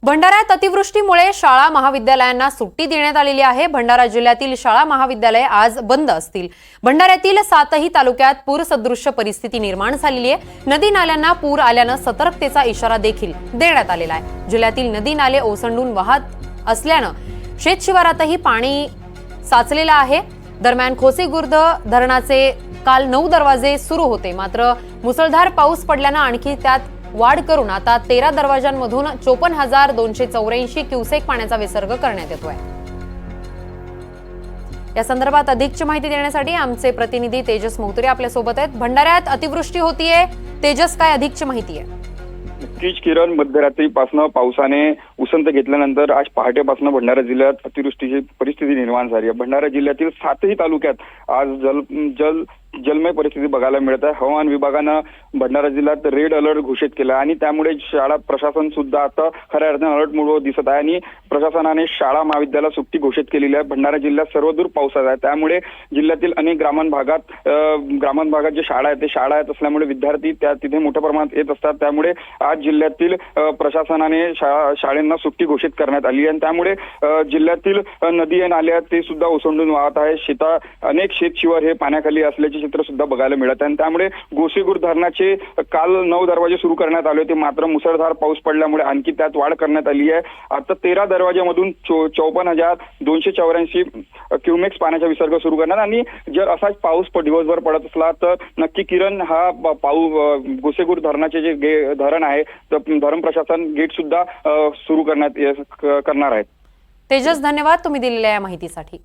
भंडाऱ्यात अतिवृष्टीमुळे शाळा महाविद्यालयांना सुट्टी देण्यात आलेली आहे। भंडारा जिल्ह्यातील शाळा महाविद्यालये आज बंद असतील। भंडाऱ्यातील 7ही तालुक्यात पूरसदृश्य परिस्थिती निर्माण झालेली आहे। नदी नाल्यांना पूर आल्याने सतर्कतेचा इशारा देखील देण्यात आलेला आहे। जिल्ह्यातील नदी नाले ओसंडून वाहत असल्याने शेतशिवारातही पाणी साचलेलं आहे। दरम्यान खोसेखुर्द धरणाचे काल 9 दरवाजे सुरू होते, मात्र मुसळधार पाऊस पडल्याने आणखी त्यात वाढ करून आता 13 दरवाजांमधून 54,284 क्युसेक पाण्याचा विसर्ग करण्यात येतोय। या संदर्भात अधिकची माहिती देण्यासाठी आमचे प्रतिनिधी तेजस मोहतुरे आपल्या सोबत आहेत। भंडाऱ्यात अतिवृष्टी होतीये, तेजस काय अधिकची माहिती आहे? नक्कीच किरण, मध्यरात्रीपासून पावसाने उसंत घेतल्यानंतर आज पहाटेपासून भंडारा जिल्ह्यात अतिवृष्टीची परिस्थिती निर्माण झाली आहे। भंडारा जिल्ह्यातील 7ही तालुक्यात आज जलमय परिस्थिती बघायला मिळत आहे। हवामान विभागानं भंडारा जिल्ह्यात रेड अलर्ट घोषित केला आणि त्यामुळे शाळा प्रशासन सुद्धा आता खऱ्या अर्थाने अलर्ट मोडवर दिसत आहे आणि प्रशासनाने शाळा महाविद्यालयाला सुट्टी घोषित केलेली आहे। भंडारा जिल्ह्यात सर्वदूर पाऊस आहे, त्यामुळे जिल्ह्यातील अनेक ग्रामीण भागात जे शाळा आहेत ते शाळा आहेत असल्यामुळे विद्यार्थी तिथे मोठ्या प्रमाणात येत असतात। त्यामुळे आज जिल्ह्यातील प्रशासनाने शाळांना सुट्टी घोषित करण्यात आली आणि त्यामुळे जिल्ह्यातील नदी नाले आहेत ते सुद्धा ओसंडून वाहत आहे। अनेक शेतशिवार हे पाण्याखाली असल्याचे चित्र सुद्धा बघायला मिळत आहे आणि त्यामुळे गोसेखुर्द धरणाचे काल 9 दरवाजे सुरू करण्यात आले होते, मात्र मुसळधार पाऊस पडल्यामुळे आणखी त्यात वाढ करण्यात आली आहे। आता 13 दरवाजामधून 54,284 क्युमेक्स पाण्याचा विसर्ग सुरू करणार आणि जर असाच पाऊस दिवसभर पडत असला तर नक्की किरण हा गोसेखुर्द धरणाचे जे धरण आहे तर धरण प्रशासन गेट सुद्धा सुरू करणार आहे। तेजस, धन्यवाद तुम्ही दिलेल्या या माहितीसाठी।